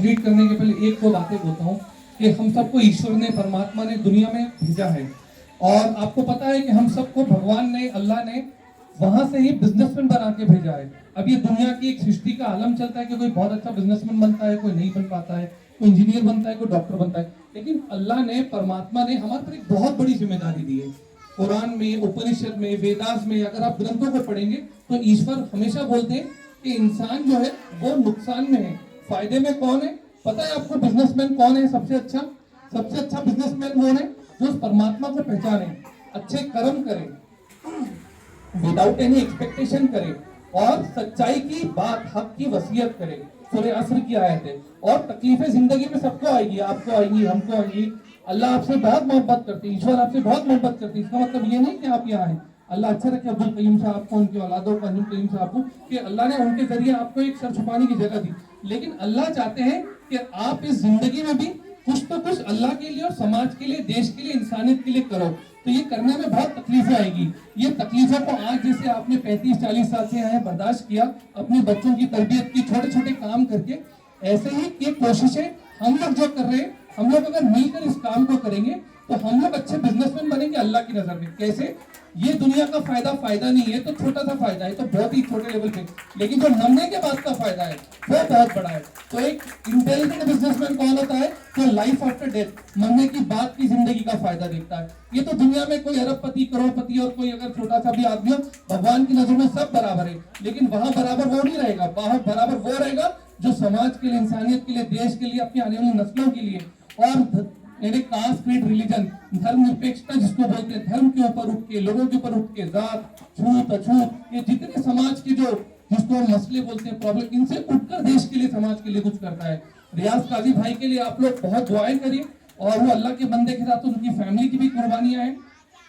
Complete करने के पहले एक दो बातें बोलता हूँ कि हम सबको ईश्वर ने, परमात्मा ने दुनिया में भेजा है, और आपको पता है कि हम सबको भगवान ने, अल्लाह ने वहां से ही बिजनेसमैन बना के भेजा है। अब ये दुनिया की एक सृष्टि का आलम चलता है कि कोई बहुत अच्छा बिजनेसमैन बनता है, कोई नहीं बन पाता है, कोई इंजीनियर बनता है, कोई डॉक्टर बनता है, लेकिन अल्लाह ने, परमात्मा ने हमारे पर एक बहुत बड़ी जिम्मेदारी दी है। कुरान में, उपनिषद में, वेदास में अगर आप ग्रंथों को पढ़ेंगे तो ईश्वर हमेशा बोलते हैं कि इंसान जो है वो नुकसान में है, फायदे में कौन है? पता है आपको बिजनेसमैन कौन है सबसे अच्छा? सबसे अच्छा बिजनेसमैन कौन है? जो उस परमात्मा को पहचाने, अच्छे कर्म करे, विदाउट एनी एक्सपेक्टेशन करे, और सच्चाई की बात, हक की वसीयत करे। सूरह असर की आयत है। और तकलीफें जिंदगी में सबको आएगी, आपको आएंगी, हमको आएंगी। अल्लाह आपसे बहुत मोहब्बत करती है, ईश्वर आपसे बहुत मोहब्बत करती है। इसका मतलब ये नहीं कि आप यहाँ हैं। अल्लाह अच्छा रखे अब्दुल कयूम साहब को, उनकी औलादों को, अब्दुल कयूम साहब को, कि अल्लाह ने उनके जरिए आपको एक सर छुपाने की जगह दी। लेकिन अल्लाह चाहते हैं कि आप इस जिंदगी में भी कुछ तो कुछ अल्लाह के लिए और समाज के लिए, देश के लिए, इंसानियत के लिए करो। तो ये करने में बहुत तकलीफें आएगी। ये तकलीफों को आज जैसे आपने 35-40 साल से आए बर्दाश्त किया, अपने बच्चों की तरबियत की, छोटे छोटे काम करके, ऐसे ही ये कोशिशें हम लोग जो कर रहे हैं, हम लोग अगर मिलकर इस काम को करेंगे तो हम लोग अच्छे बिजनेसमैन बनेंगे अल्लाह की नजर में। कैसे? ये दुनिया का फायदा नहीं है तो छोटा सा फायदा है, तो बहुत ही छोटे लेवल पे, लेकिन जो मरने के बाद का फायदा है वो बहुत बड़ा है। तो एक इंटेलिजेंट बिजनेसमैन कौन होता है? तो लाइफ आफ्टर डेथ, मरने की बाद की जिंदगी का फायदा देखता है। ये तो दुनिया में कोई अरबपति, करोड़पति और कोई अगर छोटा सा भी आदमी हो, भगवान की नजर में सब बराबर है। लेकिन वहां बराबर वो नहीं रहेगा, वहां बराबर वो रहेगा जो समाज के लिए, इंसानियत के लिए, देश के लिए, अपनी आने वाली नस्लों के लिए, और कास्ट, क्रीड, रिलीजन, धर्मनिरपेक्षता जिसको बोलते हैं, धर्म के ऊपर उठ के, लोगों के ऊपर उठ के, जात, छूत, अछूत, ये जितने समाज के जो, जिसको हम मसले बोलते हैं, प्रॉब्लम, इनसे उठकर देश के लिए, समाज के लिए कुछ करता है। रियाज काजी भाई के लिए आप लोग बहुत दुआएं करिए, और वो अल्लाह के बंदे के साथ उनकी फैमिली की भी कुर्बानियां हैं।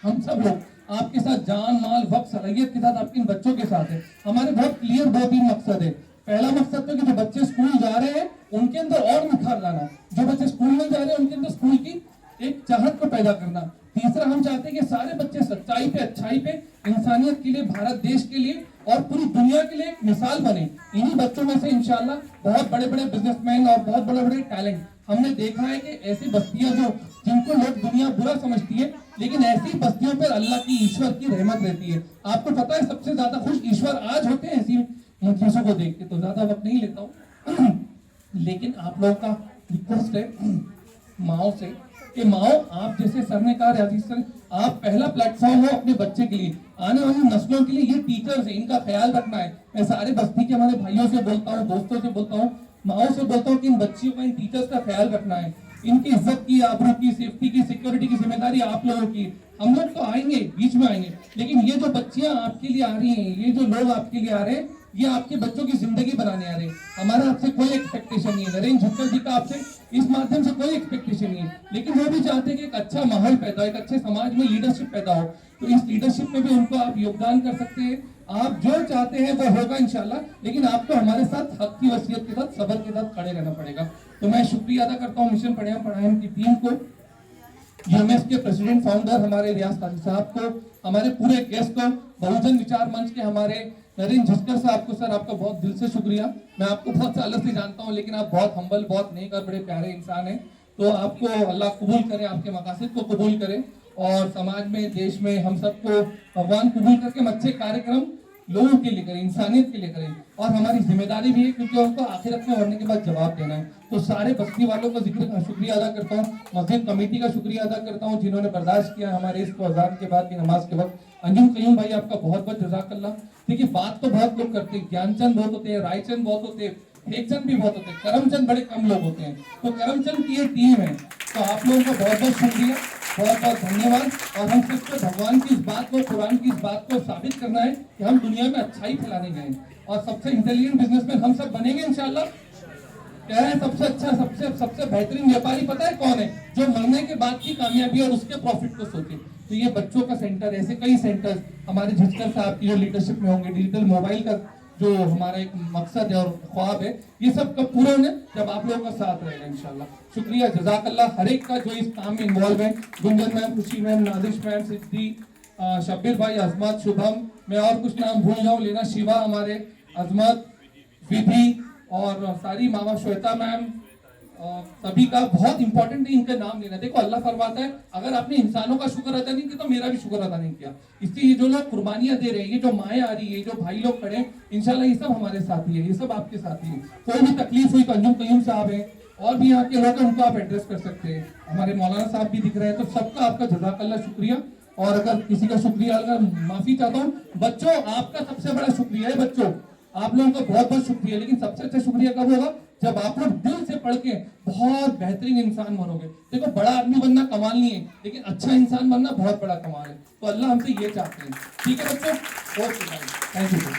हम सब लोग आपके साथ जान, माल, वक्त, सलाहियत के साथ आपके इन बच्चों के साथ है। हमारे बहुत क्लियर 2-3 मकसद है। पहला मकसद तो कि जो बच्चे स्कूल जा रहे हैं उनके अंदर और निखार लाना, जो बच्चे स्कूल में जा रहे हैं उनके अंदर स्कूल की एक चाहत को पैदा करना। तीसरा, हम चाहते हैं कि सारे बच्चे सच्चाई पे, अच्छाई पे, इंसानियत के लिए, भारत देश के लिए और पूरी दुनिया के लिए एक मिसाल बने। इन्हीं बच्चों में से इंशाल्लाह बहुत बड़े बड़े बिजनेसमैन और बहुत बड़े बड़े टैलेंट हमने देखा है कि ऐसी बस्तियां जो, जिनको लोग दुनिया बुरा समझती है, लेकिन ऐसी बस्तियों पर अल्लाह की, ईश्वर की रहमत रहती है। आपको पता है सबसे ज्यादा खुश ईश्वर आज होते हैं ऐसी चीजों को देख के। तो ज्यादा वक्त नहीं लेता हूँ, लेकिन आप लोगों का रिक्वेस्ट है माओ से कि माओ, आप जैसे सर ने कहा, रियाजी सर, आप पहला प्लेटफॉर्म हो अपने बच्चे के लिए, आने वाली नस्लों के लिए। ये टीचर्स है, इनका ख्याल रखना है। मैं सारे बस्ती के हमारे भाइयों से बोलता हूँ, दोस्तों से बोलता हूँ, माओ से बोलता हूँ कि इन बच्चियों का, इन टीचर्स का ख्याल रखना है। इनकी इज्जत की, आबरू की, सेफ्टी की, सिक्योरिटी की जिम्मेदारी आप लोगों की। हम लोग तो आएंगे, बीच में आएंगे, लेकिन ये जो बच्चियां आपके लिए आ रही हैं, ये जो लोग आपके लिए आ रहे हैं, ये आपके बच्चों की जिंदगी बनाने आ रहे हैं। हमारा आपसे कोई एक्सपेक्टेशन नहीं है, नरेंद्र झक्कर जी का आपसे इस माध्यम से कोई एक्सपेक्टेशन नहीं है, लेकिन वो भी चाहते हैं कि एक अच्छा माहौल पैदा हो, एक अच्छे समाज में लीडरशिप पैदा हो। तो इस लीडरशिप में भी उनको आप योगदान कर सकते हैं। आप जो चाहते हैं वो होगा इंशाल्लाह, लेकिन आपको हमारे साथ हक की वसीयत के साथ, सब्र के साथ खड़े रहना पड़ेगा। तो मैं शुक्रिया अदा करता हूँ मिशन पढ़ाएं की टीम को, यूएमएस के प्रेसिडेंट फाउंडर हमारे रियाज काजी साहब को, हमारे पूरे गेस्ट को, बहुजन विचार मंच के हमारे नरेंद्र झक्कर साहब को। सर आपका बहुत दिल से शुक्रिया। मैं आपको बहुत सालों से जानता हूं, लेकिन आप बहुत हम्बल, बहुत नेक और बड़े प्यारे इंसान हैं। तो आपको अल्लाह कबूल करे, आपके मकासद को कबूल करे, और समाज में, देश में हम सबको भगवान कबूल करके हम अच्छे कार्यक्रम लोगों के लिए करें, इंसानियत के लिए करें। और हमारी जिम्मेदारी भी है, क्योंकि उनको आखिरत में मरने के बाद जवाब देना है। तो सारे बस्ती वालों का शुक्रिया अदा करता हूँ, मस्जिद कमेटी का शुक्रिया अदा करता हूँ जिन्होंने बर्दाश्त किया हमारे इसको अजान के बाद की नमाज के वक्त। अंजुम कयूम भाई आपका बहुत बहुत जज़ाकल्लाह। देखिए बात तो बहुत लोग करते हैं, ज्ञानचंद बहुत होते हैं, रायचंद बहुत होते हैं, फेकचंद भी बहुत होते हैं, करमचंद बड़े कम लोग होते हैं। तो करमचंद की ये टीम है। तो आप लोगों का बहुत बहुत शुक्रिया, बहुत बहुत धन्यवाद। और हम सबको भगवान की इस बात को, कुरान की इस बात को साबित करना है कि हम दुनिया में अच्छाई फैलाने गए, और सबसे इंटेलिजेंट बिजनेसमैन हम सब बनेंगे इंशाल्लाह। कह रहे हैं सबसे अच्छा, सबसे बेहतरीन व्यापारी पता है कौन है? जो मरने के बाद की कामयाबी और उसके प्रॉफिट को सोचे। तो ये बच्चों का सेंटर, ऐसे कई सेंटर्स हमारे झक्कर साहब की जो लीडरशिप में होंगे, डिजिटल मोबाइल का जो हमारा एक मकसद है और ख्वाब है, ये सब कब पूरा होने? जब आप लोगों का साथ रहेगा इंशाल्लाह। शुक्रिया, जज़ाकल्लाह हर एक का जो इस काम में इन्वॉल्व है। गुंजन मैम, खुशी मैम, नादिश मैम, सिद्धि, शब्बीर भाई, अजमत, शुभम, मैं और कुछ नाम भूल जाऊँ लेना, शिवा, हमारे अजमत, विधि, और सारी मामा, श्वेता मैम, सभी का बहुत इंपॉर्टेंट है इनका नाम लेना। देखो अल्लाह फरमाता है अगर आपने इंसानों का शुक्र अदा नहीं किया तो मेरा भी शुक्र अदा नहीं किया। इसलिए ये जो लोग कुर्बानियां दे रहे हैं, ये जो माएँ आ रही है, जो भाई लोग खड़े हैं, इंशाल्लाह ये सब हमारे साथी है, ये सब आपके साथी है। कोई भी तकलीफ हुई, कंजुम कयूम साहब है और भी यहाँ के लोग हैं, उनको आप एड्रेस कर सकते हैं। हमारे मौलाना साहब भी दिख रहे हैं। तो सबका आपका जज़ाकल्लाह शुक्रिया। और अगर किसी का शुक्रिया, अगर माफी चाहता हूँ बच्चों, आपका सबसे बड़ा शुक्रिया है बच्चों, आप लोगों का बहुत बहुत शुक्रिया। लेकिन सबसे अच्छा शुक्रिया कब होगा जब आप लोग दिल से पढ़ के बहुत बेहतरीन इंसान बनोगे। देखो बड़ा आदमी बनना कमाल नहीं है, लेकिन अच्छा इंसान बनना बहुत बड़ा कमाल है। तो अल्लाह हमसे ये चाहते हैं। ठीक है बच्चों, ओके थैंक यू।